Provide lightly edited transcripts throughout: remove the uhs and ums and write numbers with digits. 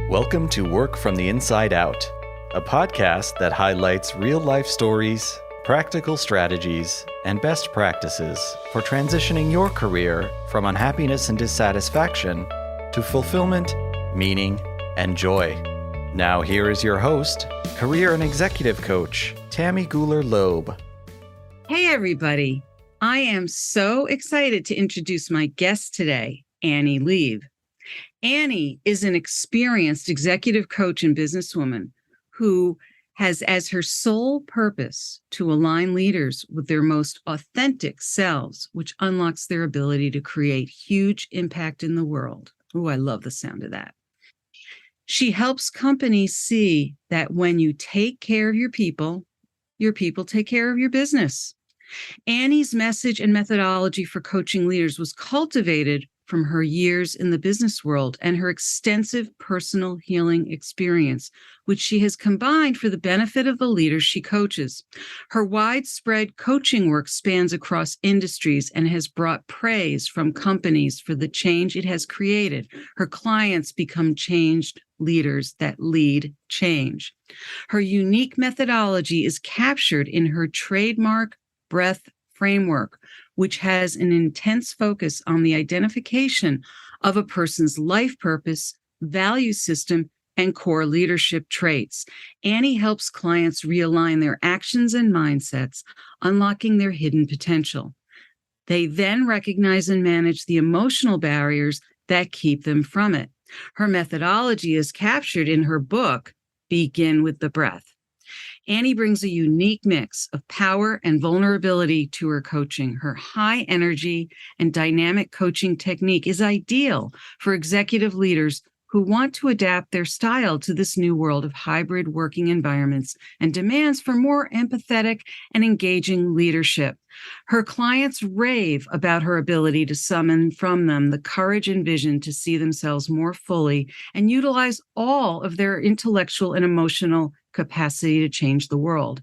Welcome to Work from the Inside Out, a podcast that highlights real-life stories, practical strategies, and best practices for transitioning your career from unhappiness and dissatisfaction to fulfillment, meaning, and joy. Now here is your host, career and executive coach, Tammy Guler-Loeb. Hey everybody, I am so excited to introduce my guest today, Annie Leib. Annie is an experienced executive coach and businesswoman who has as her sole purpose to align leaders with their most authentic selves, which unlocks their ability to create huge impact in the world. Oh, I love the sound of that. She helps companies see that when you take care of your people take care of your business. Annie's message and methodology for coaching leaders was cultivated from her years in the business world and her extensive personal healing experience, which she has combined for the benefit of the leaders she coaches. Her widespread coaching work spans across industries and has brought praise from companies for the change it has created. Her clients become changed leaders that lead change. Her unique methodology is captured in her trademark breath framework, which has an intense focus on the identification of a person's life purpose, value system, and core leadership traits. Annie helps clients realign their actions and mindsets, unlocking their hidden potential. They then recognize and manage the emotional barriers that keep them from it. Her methodology is captured in her book, Begin with the Breath. Annie brings a unique mix of power and vulnerability to her coaching. Her high energy and dynamic coaching technique is ideal for executive leaders who want to adapt their style to this new world of hybrid working environments and demands for more empathetic and engaging leadership. Her clients rave about her ability to summon from them the courage and vision to see themselves more fully and utilize all of their intellectual and emotional capacity to change the world.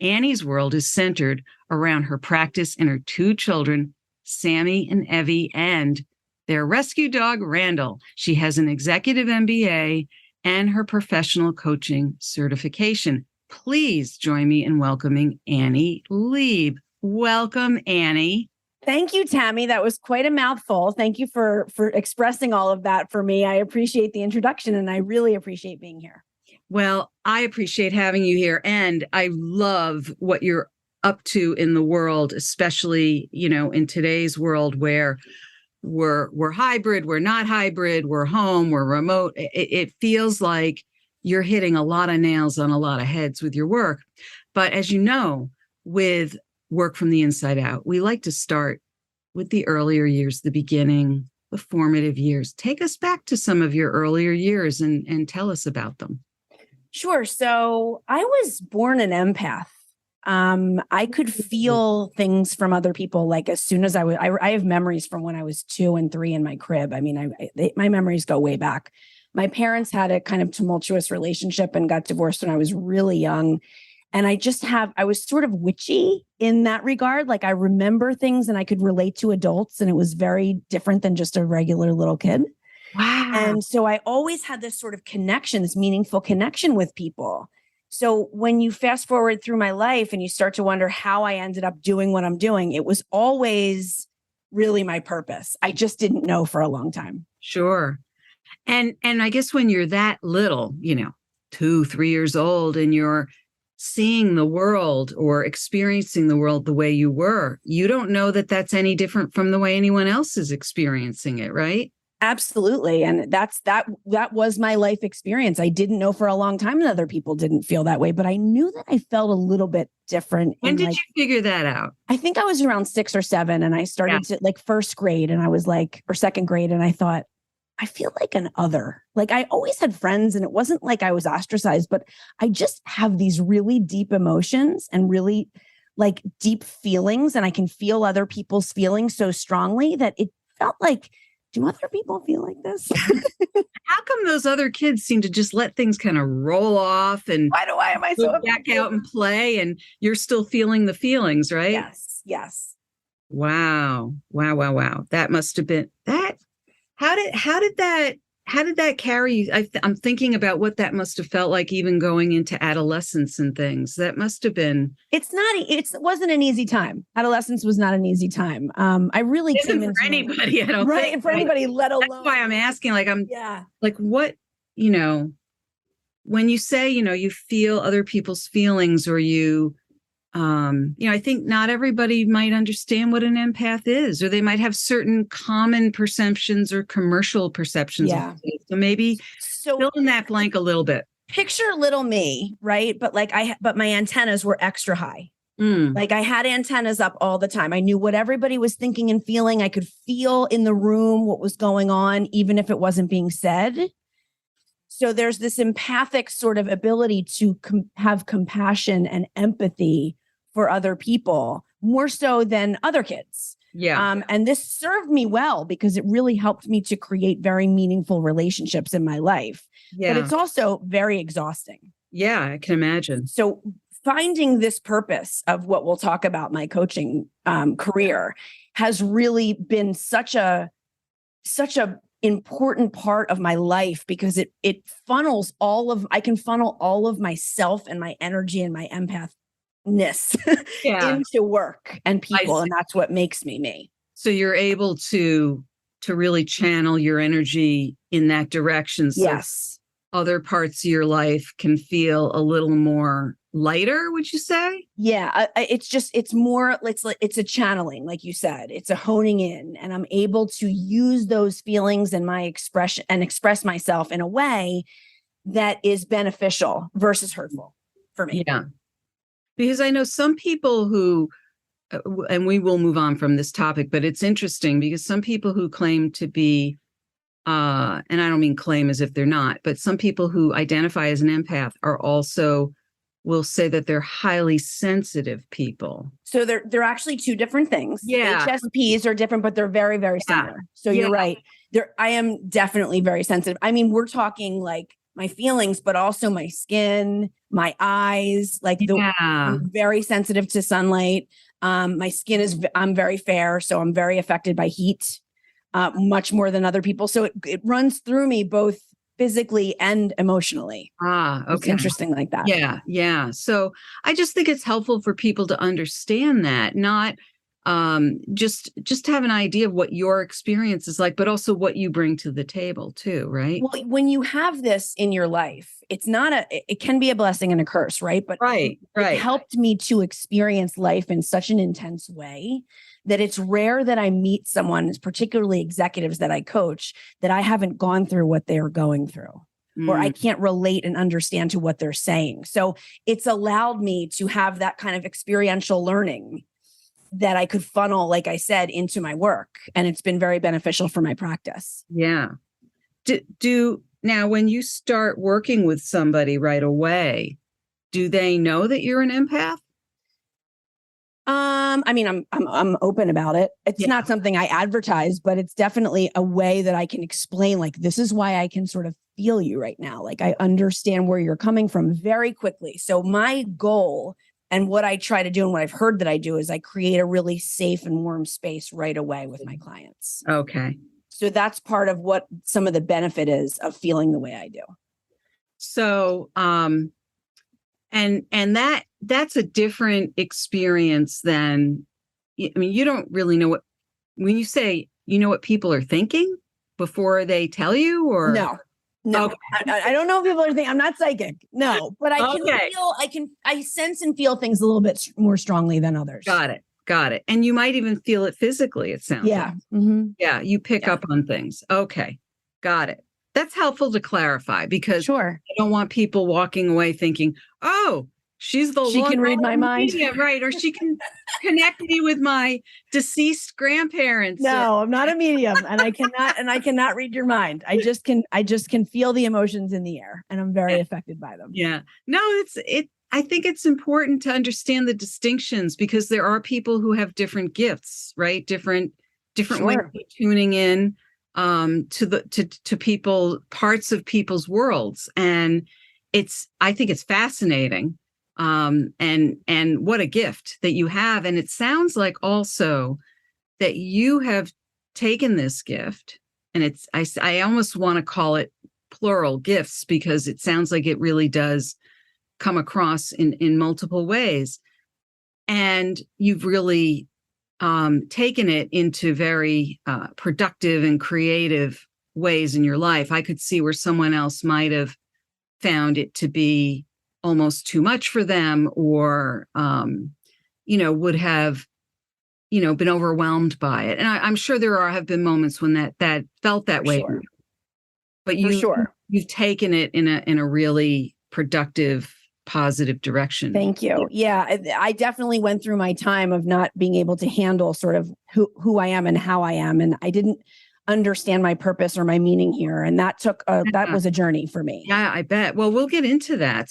Annie's world is centered around her practice and her two children, Sammy and Evie, and their rescue dog, Randall. She has an executive MBA and her professional coaching certification. Please join me in welcoming Annie Leib. Welcome, Annie. Thank you, Tammy. That was quite a mouthful. Thank you for expressing all of that for me. I appreciate the introduction and I really appreciate being here. Well, I appreciate having you here, and I love what you're up to in the world, especially, in today's world where we're hybrid, we're not hybrid, we're home, we're remote. It feels like you're hitting a lot of nails on a lot of heads with your work. But as you know, with Work from the Inside Out, we like to start with the earlier years, the beginning, the formative years. Take us back to some of your earlier years and tell us about them. Sure. So I was born an empath. I could feel things from other people. Like as soon as I have memories from when I was 2 and 3 in my crib. I mean, my memories go way back. My parents had a kind of tumultuous relationship and got divorced when I was really young. And I was sort of witchy in that regard. Like I remember things and I could relate to adults, and it was very different than just a regular little kid. Wow. And so I always had this sort of connection, this meaningful connection with people. So when you fast forward through my life and you start to wonder how I ended up doing what I'm doing, it was always really my purpose. I just didn't know for a long time. Sure. And I guess when you're that little, 2, 3 years old, and you're seeing the world or experiencing the world the way you were, you don't know that that's any different from the way anyone else is experiencing it, right? Absolutely. And that was my life experience. I didn't know for a long time that other people didn't feel that way, but I knew that I felt a little bit different. When did you figure that out? I think I was around 6 or 7 and I started to first grade and I was or second grade. And I thought, I feel like an other. Like I always had friends and it wasn't like I was ostracized, but I just have these really deep emotions and really deep feelings. And I can feel other people's feelings so strongly that it felt like, do other people feel like this? How come those other kids seem to just let things kind of roll off and why am I so go back out and play, and you're still feeling the feelings, right? Yes. Wow. That must have been that. How did that how did that carry you? I'm thinking about what that must have felt like, even going into adolescence and things. That must have been. It wasn't an easy time. Adolescence was not an easy time. I really Isn't came for into anybody, I don't right think. for anybody, let alone. That's why I'm asking. Like, yeah. like, what, when you say, you feel other people's feelings, or I think not everybody might understand what an empath is, or they might have certain common perceptions or commercial perceptions. Yeah. So maybe fill in that blank a little bit. Picture little me, right? But but my antennas were extra high. Like I had antennas up all the time. I knew what everybody was thinking and feeling. I could feel in the room what was going on, even if it wasn't being said. So there's this empathic sort of ability to have compassion and empathy for other people, more so than other kids. Yeah. And this served me well because it really helped me to create very meaningful relationships in my life. Yeah. But it's also very exhausting. Yeah, I can imagine. So finding this purpose of what we'll talk about, my coaching career, has really been such a important part of my life, because it funnels I can funnel all of myself and my energy and my empathness into work and people. And that's what makes me. So you're able to really channel your energy in that direction. So yes. Other parts of your life can feel a little more lighter, would you say? Yeah. It's a channeling, like you said. It's a honing in, and I'm able to use those feelings and my expression and express myself in a way that is beneficial versus hurtful for me. Yeah. Because I know some people who, and we will move on from this topic, but it's interesting because some people who claim to be, and I don't mean claim as if they're not, but some people who identify as an empath are also will say that they're highly sensitive people. So they're actually two different things. Yeah. HSPs are different, but they're very, very similar. So you're right. I am definitely very sensitive. I mean, we're talking like my feelings, but also my skin, my eyes, I'm very sensitive to sunlight. My skin I'm very fair. So I'm very affected by heat, much more than other people. So it runs through me both physically and emotionally. Okay. It's interesting like that. Yeah. Yeah. So I just think it's helpful for people to understand that, not just to have an idea of what your experience is like, but also what you bring to the table too, right? Well, when you have this in your life, it can be a blessing and a curse, right? But right. It helped me to experience life in such an intense way that it's rare that I meet someone, particularly executives that I coach, that I haven't gone through what they're going through, or I can't relate and understand to what they're saying. So it's allowed me to have that kind of experiential learning that I could funnel, like I said, into my work. And it's been very beneficial for my practice. Yeah. Now, when you start working with somebody right away, do they know that you're an empath? I mean, I'm open about it. It's not something I advertise, but it's definitely a way that I can explain, like, this is why I can sort of feel you right now. Like, I understand where you're coming from very quickly. So my goal and what I try to do and what I've heard that I do is I create a really safe and warm space right away with my clients. Okay. So that's part of what some of the benefit is of feeling the way I do. So, and that's a different experience than, I mean, you don't really know when you say, what people are thinking before they tell you, or no. Okay. I don't know if people are thinking. I'm not psychic. No, but I can I sense and feel things a little bit more strongly than others. Got it. And you might even feel it physically, it sounds like. Mm-hmm. Yeah, you pick up on things. Okay, got it. That's helpful to clarify, because I don't want people walking away thinking, oh, she can read my mind. Yeah, right. Or she can connect me with my deceased grandparents. No, I'm not a medium, and I cannot read your mind. I just can feel the emotions in the air, and I'm very affected by them. Yeah. No, I think it's important to understand the distinctions, because there are people who have different gifts, right? Different ways of tuning in to people, parts of people's worlds. And I think it's fascinating. And what a gift that you have. And it sounds like also that you have taken this gift I almost want to call it plural gifts, because it sounds like it really does come across in multiple ways. And you've really taken it into very productive and creative ways in your life. I could see where someone else might have found it to be almost too much for them, or, would have, been overwhelmed by it. And I'm sure have been moments when that felt that way. Sure. But you've taken it in a really productive, positive direction. Thank you. Yeah, I definitely went through my time of not being able to handle sort of who I am and how I am. And I didn't understand my purpose or my meaning here. And that that was a journey for me. Yeah, I bet. Well, we'll get into that.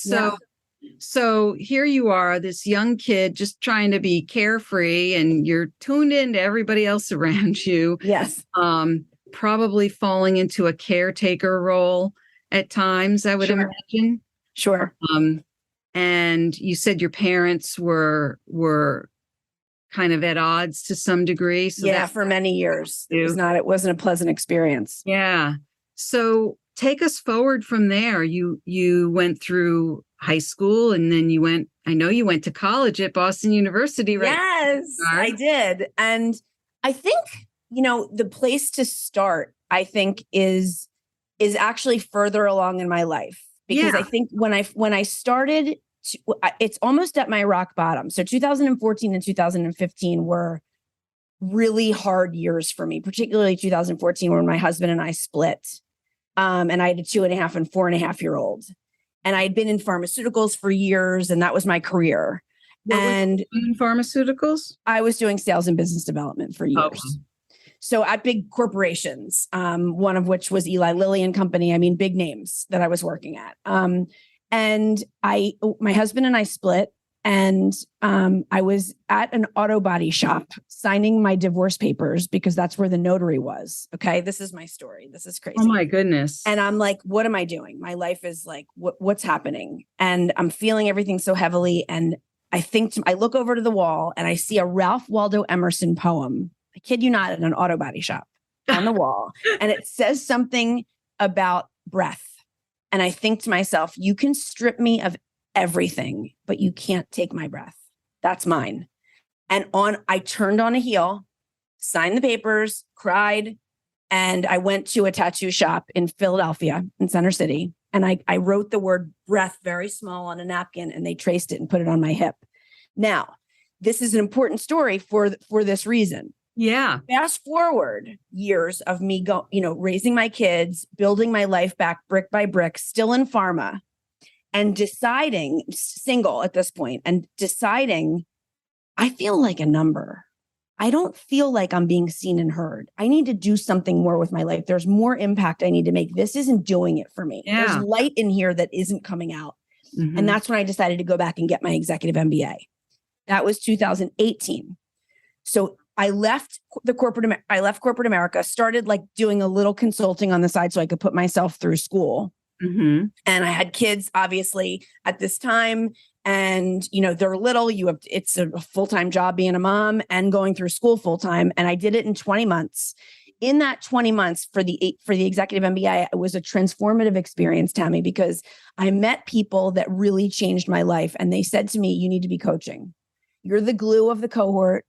So here you are, this young kid just trying to be carefree, and you're tuned into everybody else around you. Yes. Probably falling into a caretaker role at times, I would imagine. Sure. And you said your parents were kind of at odds to some degree. So for many years. It wasn't a pleasant experience. Yeah. So take us forward from there. You went through high school, and then you went to college at Boston University, right? Yes, I did. And I think, the place to start, I think, is actually further along in my life, because I think when I started, it's almost at my rock bottom. So 2014 and 2015 were really hard years for me, particularly 2014, when my husband and I split. And I had a 2.5 and 4.5-year-old. And I had been in pharmaceuticals for years, and that was my career. In pharmaceuticals? I was doing sales and business development for years. Okay. So at big corporations, one of which was Eli Lilly and Company. I mean, big names that I was working at. And my husband and I split, and I was at an auto body shop signing my divorce papers, because that's where the notary was. Okay. This is my story. This is crazy. Oh my goodness. And I'm like, what am I doing? My life is like, what's happening? And I'm feeling everything so heavily. And I look over to the wall, and I see a Ralph Waldo Emerson poem. I kid you not, at an auto body shop on the wall. And it says something about breath. And I think to myself, you can strip me of everything, but you can't take my breath. That's mine. And I turned on a heel, signed the papers, cried, and I went to a tattoo shop in Philadelphia, in Center City. And I wrote the word breath very small on a napkin, and they traced it and put it on my hip. Now, this is an important story for this reason. Yeah. Fast forward years of me raising my kids, building my life back brick by brick, still in pharma, and deciding, single at this point, and deciding, I feel like a number. I don't feel like I'm being seen and heard. I need to do something more with my life. There's more impact I need to make. This isn't doing it for me. Yeah. There's light in here that isn't coming out. Mm-hmm. And that's when I decided to go back and get my executive MBA. That was 2018. So I left corporate America, started like doing a little consulting on the side so I could put myself through school. Mm-hmm. And I had kids, obviously, at this time. And, they're little, it's a full-time job being a mom and going through school full-time. And I did it in 20 months. In that 20 months for the executive MBA, it was a transformative experience, Tammy, because I met people that really changed my life. And they said to me, you need to be coaching. You're the glue of the cohort.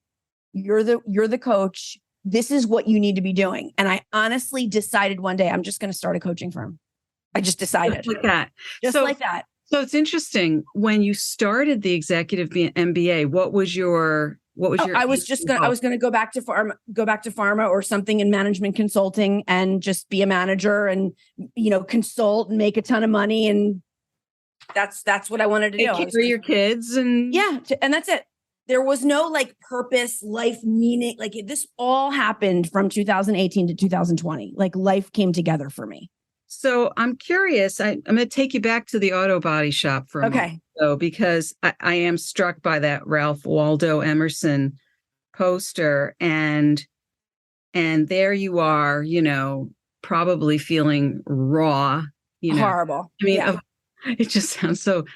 You're the coach. This is what you need to be doing. And I honestly decided one day, I'm just going to start a coaching firm. I just decided. Just like that. Like that. So it's interesting, when you started the executive MBA, what was your I was going to go back to pharma or something in management consulting, and just be a manager and, consult and make a ton of money. And that's what I wanted to do. Take care of your kids. And and that's it. There was no like purpose, life meaning, like this all happened from 2018 to 2020. Like life came together for me. So I'm curious, I'm going to take you back to the auto body shop for a moment, though, because I am struck by that Ralph Waldo Emerson poster, and there you are, probably feeling raw, horrible. I mean, it just sounds so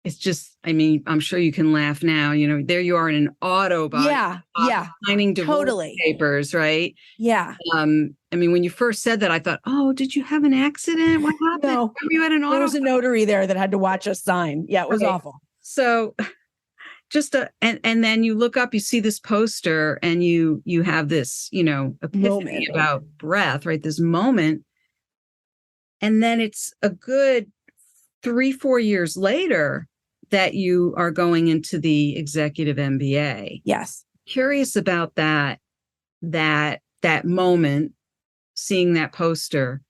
it's just, I mean, I'm sure you can laugh now, there you are in an auto body Yeah. signing divorce Totally. papers, right? Yeah. I mean, when you first said that, I thought, oh, did you have an accident? What happened? No, You had an auto. There was a notary there that had to watch us sign. Yeah, it was awful. So and then you look up, you see this poster and you have this, epiphany about breath, right? This moment. And then it's a good 3-4 years later that you are going into the executive MBA. Yes. Curious about that moment, seeing that poster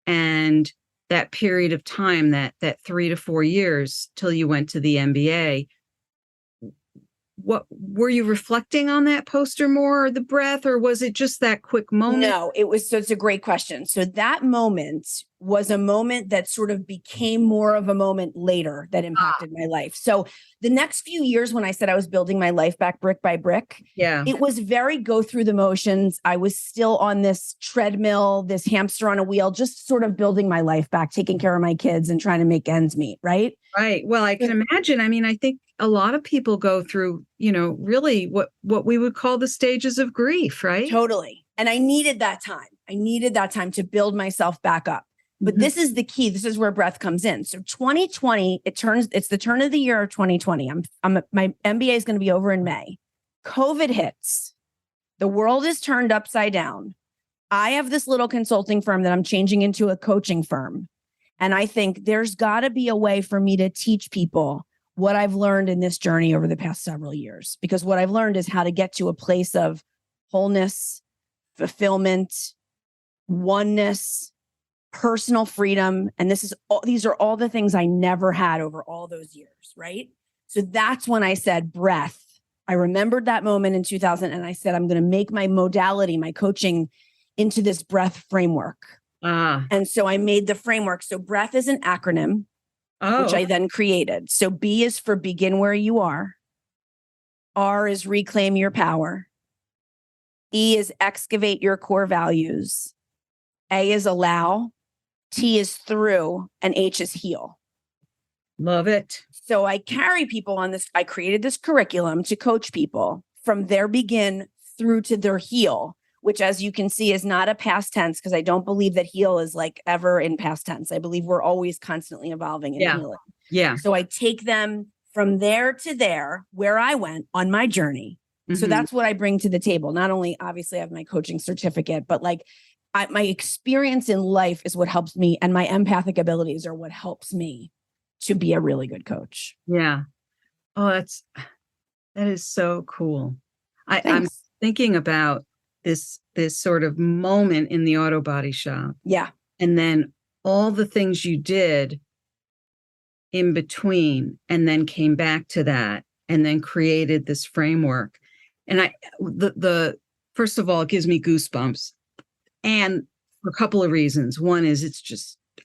and that period of time, that 3 to 4 years till you went to the MBA. What were you reflecting on that poster more, or the breath, or was it just that quick moment? No, so it's a great question. So that moment was a moment that sort of became more of a moment later that impacted my life. So the next few years, when I said I was building my life back brick by brick, it was very go through the motions. I was still on this treadmill, this hamster on a wheel, just sort of building my life back, taking care of my kids and trying to make ends meet. Right. Right. Well, I can imagine. I mean, I think a lot of people go through, really what we would call the stages of grief, right? Totally. And I needed that time. I needed that time to build myself back up. But this is the key. This is where breath comes in. So 2020, it's the turn of the year of 2020. My MBA is going to be over in May. COVID hits. The world is turned upside down. I have this little consulting firm that I'm changing into a coaching firm. And I think there's got to be a way for me to teach people what I've learned in this journey over the past several years. Because what I've learned is how to get to a place of wholeness, fulfillment, oneness, personal freedom. And these are all the things I never had over all those years, right? So that's when I said breath. I remembered that moment in 2000 and I said, I'm going to make my modality, my coaching into this breath framework. And so I made the framework. So breath is an acronym, which I then created. So B is for begin where you are. R is reclaim your power. E is excavate your core values. A is allow. T is through, and H is heal. Love it. So I carry people on this. I created this curriculum to coach people from their begin through to their heal, which, as you can see, is not a past tense, because I don't believe that heal is like ever in past tense. I believe we're always constantly evolving and healing. Yeah. So I take them from there to there where I went on my journey. So that's what I bring to the table. Not only, obviously, I have my coaching certificate, but like my experience in life is what helps me, and my empathic abilities are what helps me to be a really good coach. Yeah. Oh, that is so cool. I'm thinking about this sort of moment in the auto body shop. Yeah. And then all the things you did in between, and then came back to that, and then created this framework. And the first of all, it gives me goosebumps. And for a couple of reasons. One is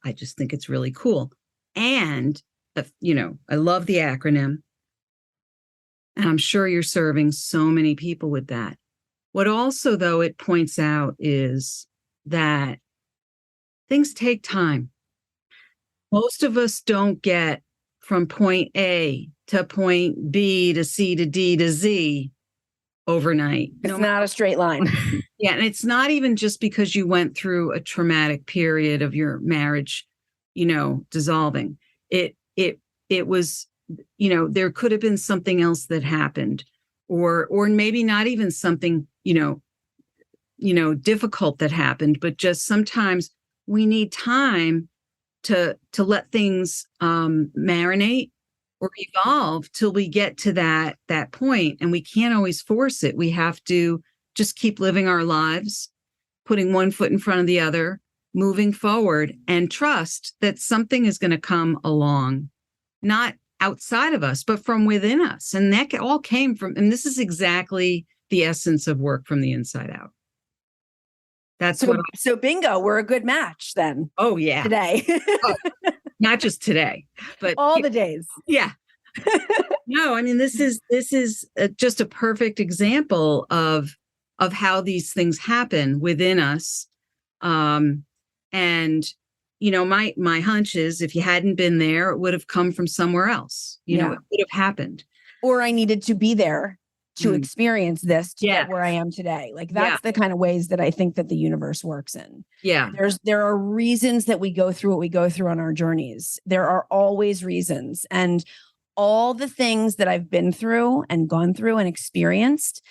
I just think it's really cool. And, I love the acronym. And I'm sure you're serving so many people with that. What also, though, it points out is that things take time. Most of us don't get from point A to point B to C to D to Z overnight. It's not a straight line. Yeah. And it's not even just because you went through a traumatic period of your marriage, dissolving. It was, there could have been something else that happened, or maybe not even something, difficult that happened, but just sometimes we need time to let things marinate or evolve till we get to that point. And we can't always force it. We have to just keep living our lives, putting one foot in front of the other, moving forward, and trust that something is going to come along, not outside of us, but from within us. And that all came from, and this is exactly the essence of work from the inside out. So bingo, we're a good match then. Oh yeah. Today. Not just today, but all the days. Yeah. No, I mean, this is just a perfect example of how these things happen within us. And, my hunch is if you hadn't been there, it would have come from somewhere else. It would have happened. Or I needed to be there to experience this to Yeah. get where I am today. Like that's the kind of ways that I think that the universe works in. Yeah. There are reasons that we go through what we go through on our journeys. There are always reasons. And all the things that I've been through and gone through and experienced,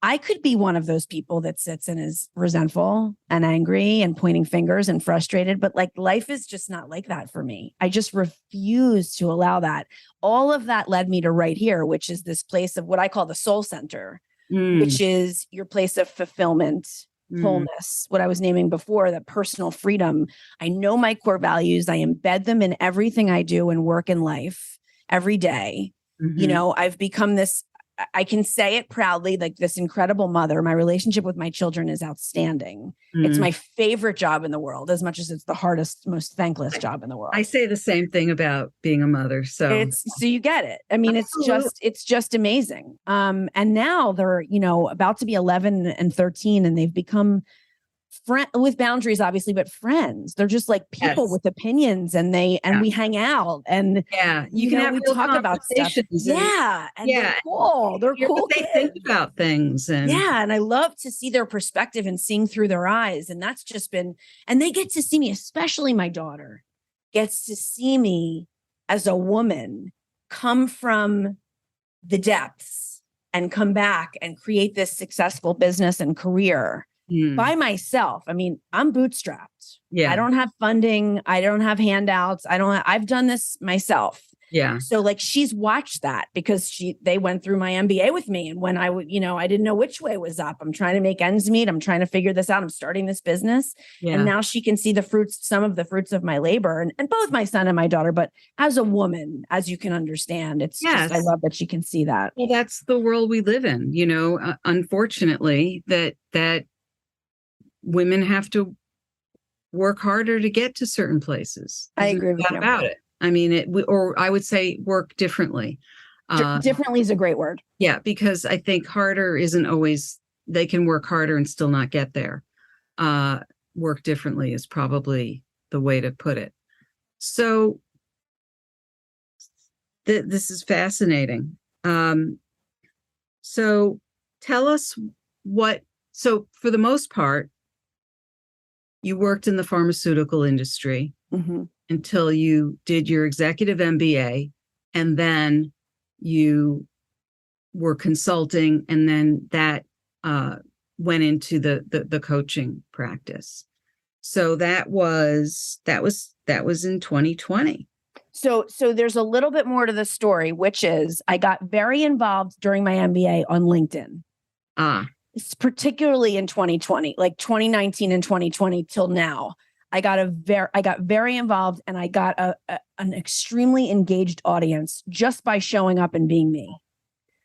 I could be one of those people that sits and is resentful and angry and pointing fingers and frustrated, but like life is just not like that for me. I just refuse to allow that. All of that led me to right here, which is this place of what I call the soul center, which is your place of fulfillment, wholeness, what I was naming before, that personal freedom. I know my core values. I embed them in everything I do and work in life every day. I've become this, I can say it proudly, like this incredible mother. My relationship with my children is outstanding. It's my favorite job in the world, as much as it's the hardest, most thankless job in the world. I say the same thing about being a mother. So you get it. I mean, it's just amazing. And now they're, about to be 11 and 13, and they've become with boundaries, obviously, but friends. They're just like people with opinions, and we hang out, and you can have we talk about stuff. And they're cool. They're cool. They think about things, and and I love to see their perspective and seeing through their eyes. And that's just been, and they get to see me, especially my daughter gets to see me as a woman come from the depths and come back and create this successful business and career by myself. I mean, I'm bootstrapped. I don't have funding. I don't have handouts. I've done this myself. So like she's watched that because they went through my MBA with me. And when I would, I didn't know which way was up. I'm trying to make ends meet. I'm trying to figure this out. I'm starting this business. And now she can see some of the fruits of my labor, and both my son and my daughter. But as a woman, as you can understand, it's just, I love that she can see that. Well, that's the world we live in, unfortunately, that women have to work harder to get to certain places. I agree with you about it. I mean, or I would say work differently. Differently is a great word. Yeah, because I think harder isn't always, they can work harder and still not get there. Work differently is probably the way to put it. So this is fascinating. So tell us so for the most part, you worked in the pharmaceutical industry until you did your executive MBA, and then you were consulting, and then that went into the coaching practice. So that was in 2020. So there's a little bit more to the story, which is I got very involved during my MBA on LinkedIn. Particularly in 2020, like 2019 and 2020 till now, I got very involved, and I got an extremely engaged audience just by showing up and being me.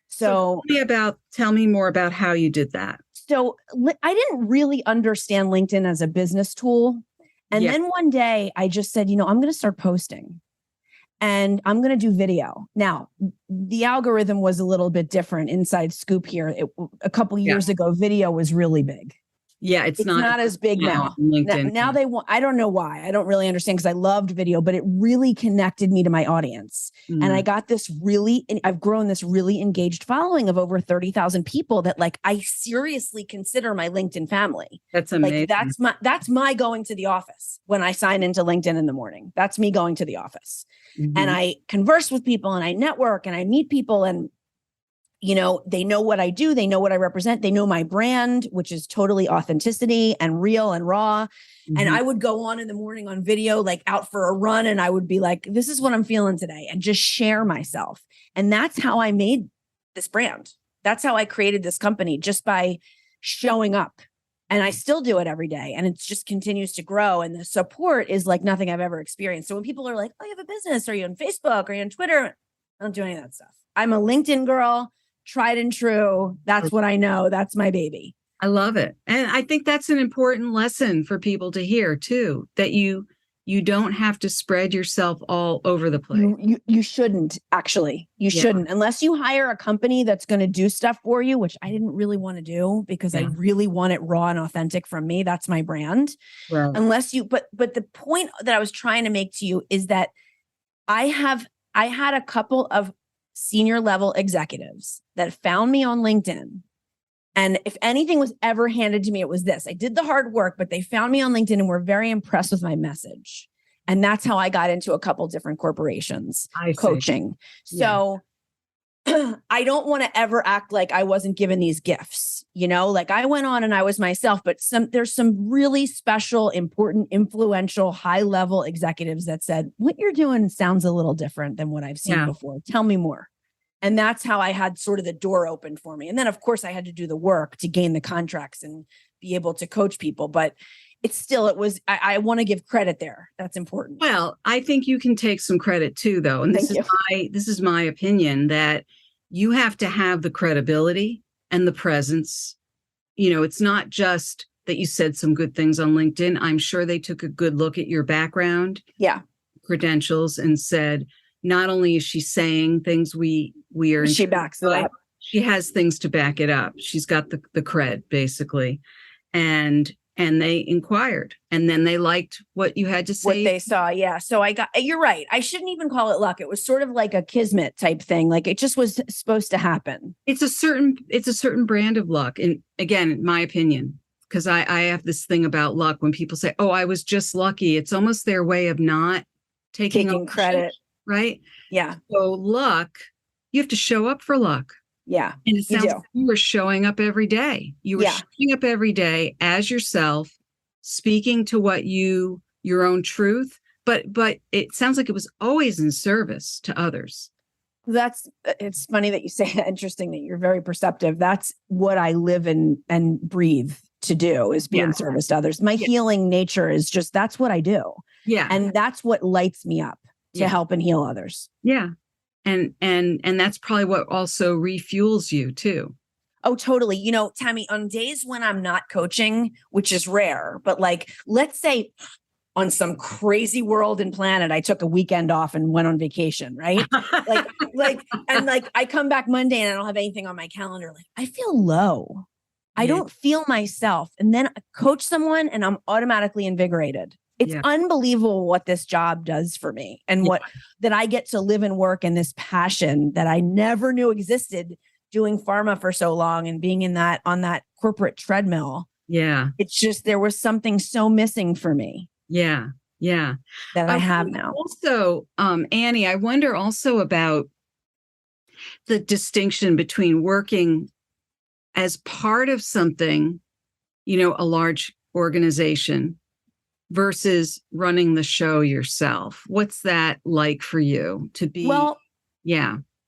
So tell me more about how you did that. So I didn't really understand LinkedIn as a business tool. And then one day I just said, I'm going to start posting. And I'm going to do video. Now, the algorithm was a little bit different. Inside scoop here. A couple years ago, video was really big. Yeah, it's not as big now. Now they want, I don't know why. I don't really understand, because I loved video, but it really connected me to my audience. And I got I've grown this really engaged following of over 30,000 people that like, I seriously consider my LinkedIn family. That's amazing. Like that's my going to the office when I sign into LinkedIn in the morning. That's me going to the office. And I converse with people, and I network, and I meet people, and they know what I do. They know what I represent. They know my brand, which is totally authenticity and real and raw. And I would go on in the morning on video, like out for a run. And I would be like, this is what I'm feeling today, and just share myself. And that's how I made this brand. That's how I created this company, just by showing up. And I still do it every day. And it just continues to grow. And the support is like nothing I've ever experienced. So when people are like, oh, you have a business? Are you on Facebook? Are you on Twitter? I don't do any of that stuff. I'm a LinkedIn girl. Tried and true. That's what I know. That's my baby. I love it. And I think that's an important lesson for people to hear too, that you you don't have to spread yourself all over the place. You shouldn't, actually. You shouldn't, unless you hire a company that's going to do stuff for you, which I didn't really want to do because I really want it raw and authentic from me. That's my brand. Right. Unless you, but the point that I was trying to make to you is that I had a couple of senior level executives that found me on LinkedIn. And if anything was ever handed to me, it was this. I did the hard work, but they found me on LinkedIn and were very impressed with my message. And that's how I got into a couple different corporations coaching. So I don't want to ever act like I wasn't given these gifts, like I went on and I was myself, but there's some really special, important, influential, high level executives that said, what you're doing sounds a little different than what I've seen before. Tell me more. And that's how I had sort of the door open for me. And then, of course, I had to do the work to gain the contracts and be able to coach people. But I want to give credit there. That's important. Well, I think you can take some credit too, though. And this is my opinion, that you have to have the credibility and the presence. It's not just that you said some good things on LinkedIn. I'm sure they took a good look at your background, credentials, and said, not only is she saying things we are, she backs it up. She has things to back it up. She's got the cred, basically. And they inquired, and then they liked what you had to say. What they saw. Yeah. So you're right. I shouldn't even call it luck. It was sort of like a kismet type thing. Like it just was supposed to happen. It's a certain brand of luck. And again, my opinion, because I have this thing about luck. When people say, oh, I was just lucky, it's almost their way of not taking credit. Right? Yeah. So luck, you have to show up for luck. Yeah. And it sounds like you were showing up every day. You were showing up every day as yourself, speaking to your own truth. But it sounds like it was always in service to others. It's funny that you say that. Interesting that you're very perceptive. That's what I live and breathe to do, is be in service to others. My healing nature is just, that's what I do. Yeah. And that's what lights me up to help and heal others. Yeah. And that's probably what also refuels you too. Oh, totally. Tammy, on days when I'm not coaching, which is rare, but like, let's say on some crazy world and planet, I took a weekend off and went on vacation, right? like I come back Monday and I don't have anything on my calendar. Like I feel low. I don't feel myself. And then I coach someone and I'm automatically invigorated. It's unbelievable what this job does for me, and that I get to live and work in this passion that I never knew existed, doing pharma for so long and being on that corporate treadmill. Yeah. It's just, there was something so missing for me. Yeah. Yeah. That I have now. Also, Annie, I wonder also about the distinction between working as part of something, a large organization, versus running the show yourself. What's that like for you to be? Well,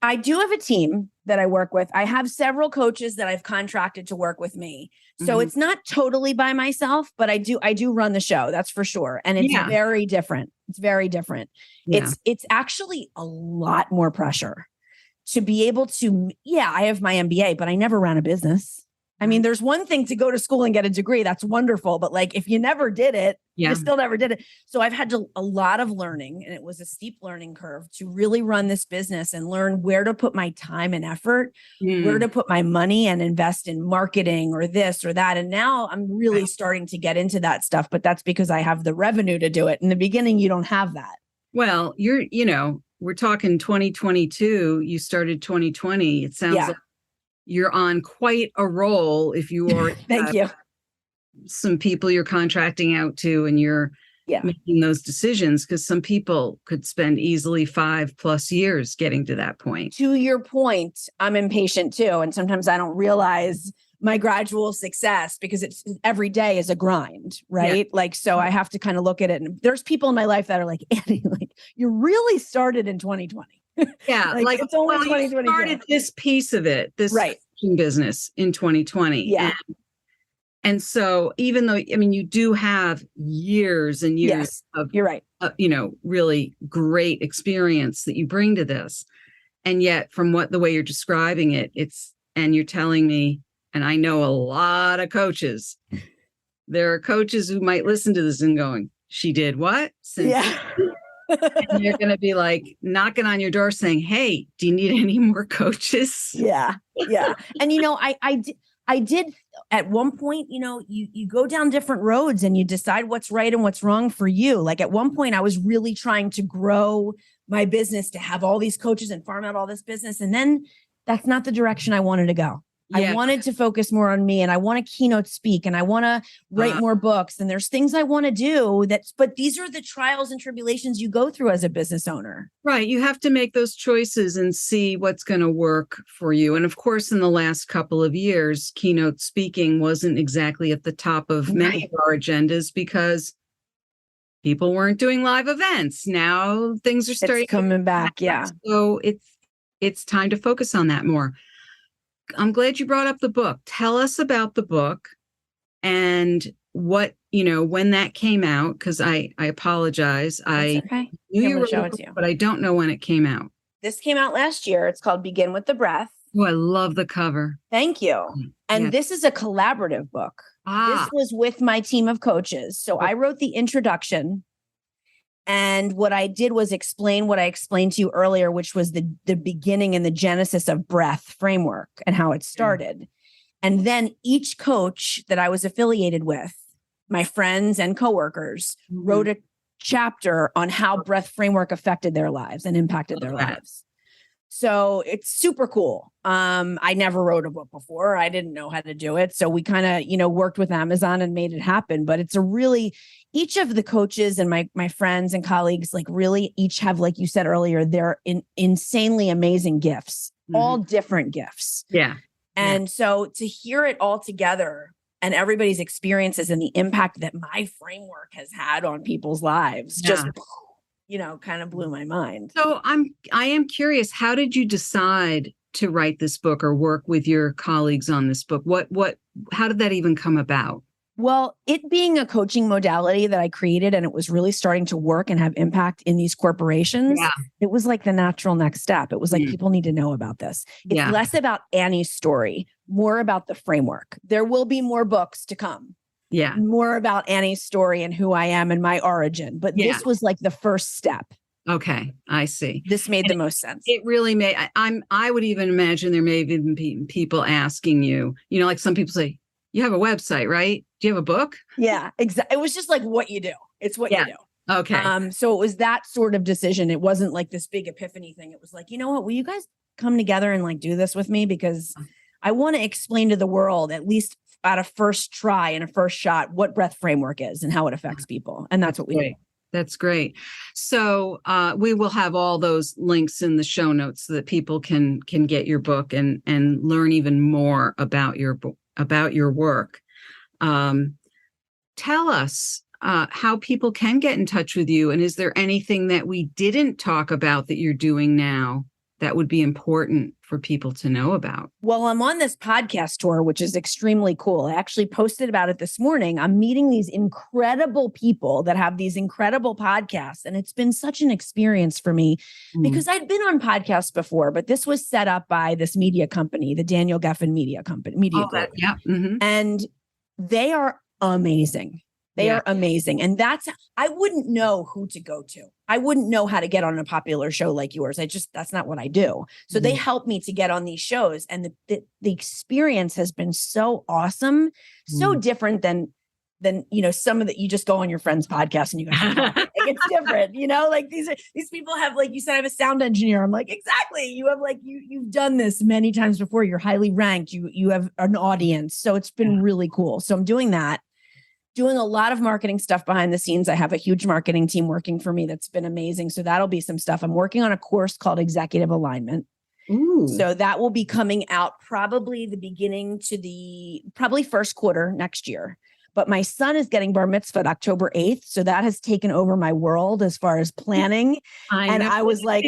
I do have a team that I work with. I have several coaches that I've contracted to work with me. So it's not totally by myself, but I do run the show. That's for sure. And it's very different. It's very different. Yeah. It's actually a lot more pressure to be able to, I have my MBA, but I never ran a business. I mean, there's one thing to go to school and get a degree. That's wonderful. But like, if you never did it, you still never did it. So I've had a lot of learning, and it was a steep learning curve to really run this business and learn where to put my time and effort, where to put my money and invest in marketing or this or that. And now I'm really starting to get into that stuff, but that's because I have the revenue to do it. In the beginning, you don't have that. Well, we're talking 2022. You started 2020. It sounds like you're on quite a roll if you are. Thank you. Some people you're contracting out to, and you're making those decisions, because some people could spend easily 5+ years getting to that point. To your point, I'm impatient too. And sometimes I don't realize my gradual success, because it's every day is a grind, right? So I have to kind of look at it. And there's people in my life that are like, Annie, like you really started in 2020. Yeah, like it's only 2020. Started this piece of it, this business in 2020. Yeah. And so even though, you do have years and years of, you're right. Really great experience that you bring to this. And yet from the way you're describing it, and you're telling me, and I know a lot of coaches, there are coaches who might listen to this and going, she did what? Since Yeah. and you're going to be like knocking on your door saying, hey, do you need any more coaches? Yeah. Yeah. And, I did at one point, you go down different roads and you decide what's right and what's wrong for you. Like at one point I was really trying to grow my business to have all these coaches and farm out all this business. And then that's not the direction I wanted to go. Yeah. I wanted to focus more on me, and I want to keynote speak, and I want to write more books, and there's things I want to do but these are the trials and tribulations you go through as a business owner. Right. You have to make those choices and see what's going to work for you. And of course, in the last couple of years, keynote speaking wasn't exactly at the top of many of our agendas because people weren't doing live events. Now things are starting coming back. Yeah. So it's time to focus on that more. I'm glad you brought up the book. Tell us about the book and what, when that came out, because I apologize. I knew you wrote it, but I don't know when it came out. This came out last year. It's called Begin with the Breath. Oh, I love the cover. Thank you. And this is a collaborative book. This was with my team of coaches. So I wrote the introduction. And what I did was explain what I explained to you earlier, which was the beginning and the genesis of breath framework and how it started. And then each coach that I was affiliated with, my friends and coworkers, wrote a chapter on how breath framework affected their lives and impacted their lives. So it's super cool. I never wrote a book before. I didn't know how to do it. So we kind of, worked with Amazon and made it happen. But it's each of the coaches and my friends and colleagues, like really each have, like you said earlier, they're insanely amazing gifts, all different gifts. Yeah. And so to hear it all together and everybody's experiences and the impact that my framework has had on people's lives, just kind of blew my mind. So I am curious, how did you decide to write this book or work with your colleagues on this book? How did that even come about? Well, it being a coaching modality that I created and it was really starting to work and have impact in these corporations, it was like the natural next step. It was like, people need to know about this. It's less about Annie's story, more about the framework. There will be more books to come. Yeah. More about Annie's story and who I am and my origin. But this was like the first step. Okay. I see. This made the most sense. It really made, I would even imagine there may have even been people asking you, like some people say, you have a website, right? Do you have a book? Yeah, exactly. It was just like what you do. It's what you do. Okay. So it was that sort of decision. It wasn't like this big epiphany thing. It was like, you know what, will you guys come together and like do this with me? Because I want to explain to the world, at least at a first try and a first shot, what breath framework is and how it affects people. And that's what we do. That's great. So we will have all those links in the show notes so that people can get your book and learn even more about your work. Tell us how people can get in touch with you. And is there anything that we didn't talk about that you're doing now that would be important for people to know about? Well, I'm on this podcast tour, which is extremely cool. I actually posted about it this morning. I'm meeting these incredible people that have these incredible podcasts. And it's been such an experience for me because I'd been on podcasts before, but this was set up by this media company, the Daniel Geffen Media Group. And they are amazing. They are amazing. And I wouldn't know who to go to. I wouldn't know how to get on a popular show like yours. that's not what I do. So they help me to get on these shows. And the experience has been so awesome, so different than some of you just go on your friend's podcast and you guys talk. Like, it's different, like these people have, like you said, I have a sound engineer. I'm like, exactly. You have you've done this many times before. You're highly ranked. You have an audience. So it's been really cool. So I'm doing that. Doing a lot of marketing stuff behind the scenes. I have a huge marketing team working for me that's been amazing. So that'll be some stuff. I'm working on a course called Executive Alignment. Ooh. So that will be coming out probably probably first quarter next year. But my son is getting bar mitzvahed October 8th. So that has taken over my world as far as planning. I was like,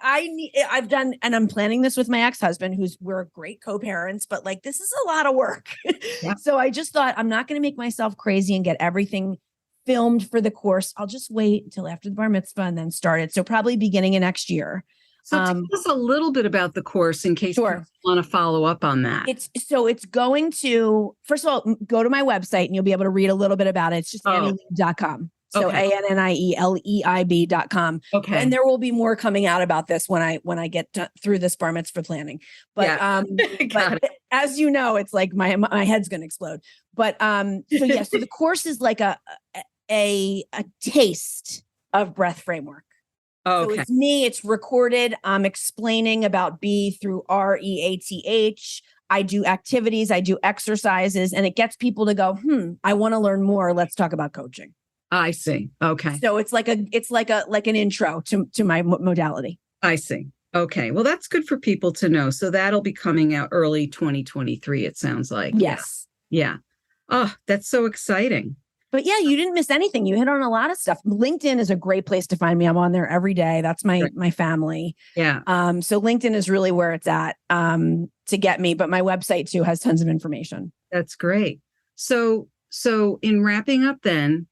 I've done, and I'm planning this with my ex-husband, we're great co-parents, but like, this is a lot of work. So I just thought, I'm not going to make myself crazy and get everything filmed for the course. I'll just wait until after the bar mitzvah and then start it. So probably beginning of next year. So tell us a little bit about the course in case Sure. you want to follow up on that. It's going to, first of all, go to my website and you'll be able to read a little bit about it. It's just annieleib.com. So ANNIELEIB.com. Okay. And there will be more coming out about this when I get through this bar mitzvah planning. But, but as you know, it's like my head's going to explode. But so the course is like a taste of breath framework. Oh, so it's me, it's recorded. I'm explaining about B through REATH. I do activities, I do exercises, and it gets people to go, I want to learn more. Let's talk about coaching. I see. Okay. So it's like an intro to my modality. I see. Okay. Well, that's good for people to know. So that'll be coming out early 2023, it sounds like. Yes. Yeah. Oh, that's so exciting. But yeah, you didn't miss anything. You hit on a lot of stuff. LinkedIn is a great place to find me. I'm on there every day. That's my family. Yeah. So LinkedIn is really where it's at to get me. But my website too has tons of information. That's great. So in wrapping up then,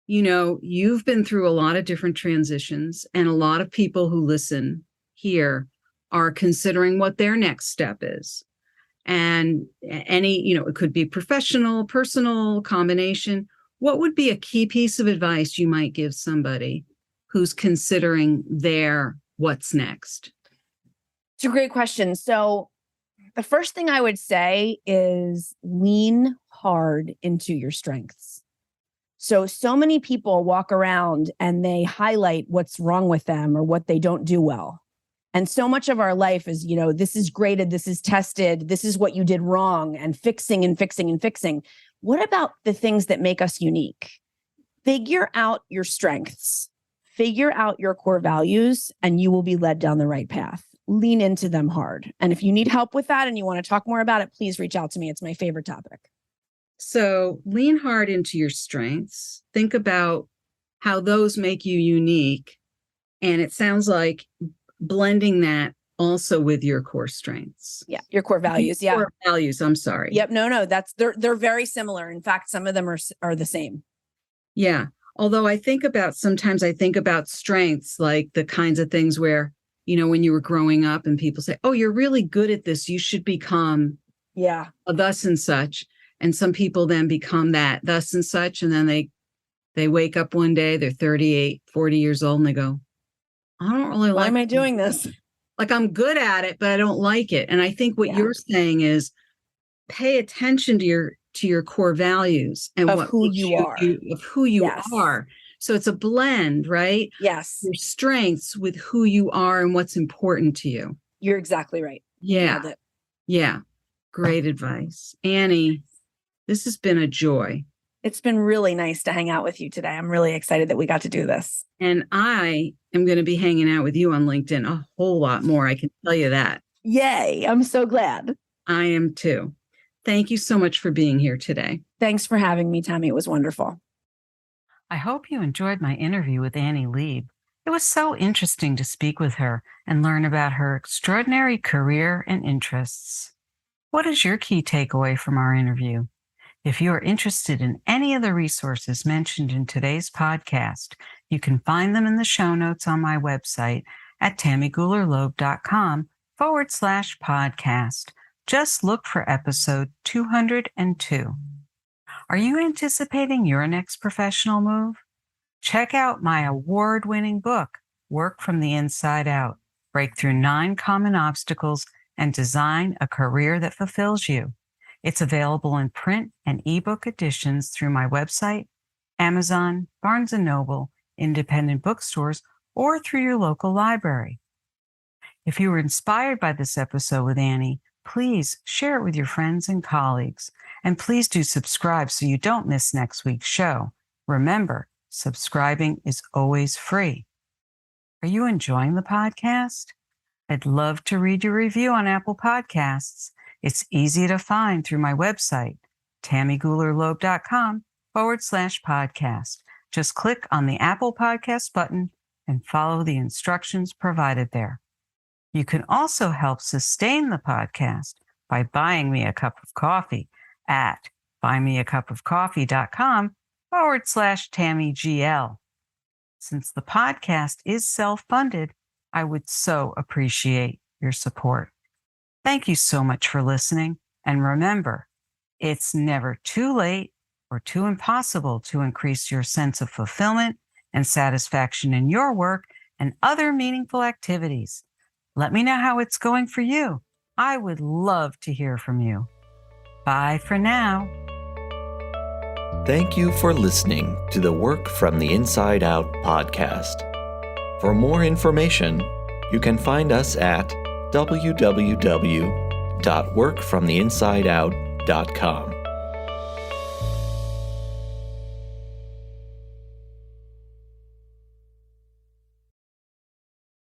you've been through a lot of different transitions, and a lot of people who listen here are considering what their next step is. And it could be professional, personal, combination. What would be a key piece of advice you might give somebody who's considering their what's next? It's a great question. So the first thing I would say is lean hard into your strengths. So many people walk around and they highlight what's wrong with them or what they don't do well. And so much of our life is, this is graded, this is tested, this is what you did wrong, and fixing and fixing and fixing. What about the things that make us unique? Figure out your strengths, figure out your core values, and you will be led down the right path. Lean into them hard. And if you need help with that and you want to talk more about it, please reach out to me. It's my favorite topic. So lean hard into your strengths. Think about how those make you unique. And it sounds like blending that also with your core strengths. Yeah. Your core values. Yeah. Core values. I'm sorry. Yep. No, they're very similar. In fact, some of them are the same. Yeah. Although sometimes I think about strengths, like the kinds of things where, when you were growing up and people say, oh, you're really good at this, you should become a thus and such. And some people then become that thus and such. And then they wake up one day, they're 38, 40 years old, and they go, I don't really Why am I doing this? Like, I'm good at it, but I don't like it. And I think what you're saying is pay attention to your core values and of who you are. So it's a blend, right? Yes. Your strengths with who you are and what's important to you. You're exactly right. Yeah. Yeah. Great advice. Annie, this has been a joy. It's been really nice to hang out with you today. I'm really excited that we got to do this. And I am going to be hanging out with you on LinkedIn a whole lot more. I can tell you that. Yay. I'm so glad. I am too. Thank you so much for being here today. Thanks for having me, Tammy. It was wonderful. I hope you enjoyed my interview with Annie Leib. It was so interesting to speak with her and learn about her extraordinary career and interests. What is your key takeaway from our interview? If you are interested in any of the resources mentioned in today's podcast, you can find them in the show notes on my website at tammygulerloeb.com/podcast. Just look for episode 202. Are you anticipating your next professional move? Check out my award-winning book, Work from the Inside Out, Break Through 9 Common Obstacles and Design a Career That Fulfills You. It's available in print and ebook editions through my website, Amazon, Barnes & Noble, independent bookstores, or through your local library. If you were inspired by this episode with Annie, please share it with your friends and colleagues. And please do subscribe so you don't miss next week's show. Remember, subscribing is always free. Are you enjoying the podcast? I'd love to read your review on Apple Podcasts. It's easy to find through my website, tammygulerloeb.com/podcast. Just click on the Apple Podcast button and follow the instructions provided there. You can also help sustain the podcast by buying me a cup of coffee at buymeacupofcoffee.com/TammyGL. Since the podcast is self-funded, I would so appreciate your support. Thank you so much for listening. And remember, it's never too late or too impossible to increase your sense of fulfillment and satisfaction in your work and other meaningful activities. Let me know how it's going for you. I would love to hear from you. Bye for now. Thank you for listening to the Work from the Inside Out podcast. For more information, you can find us at www.workfromtheinsideout.com.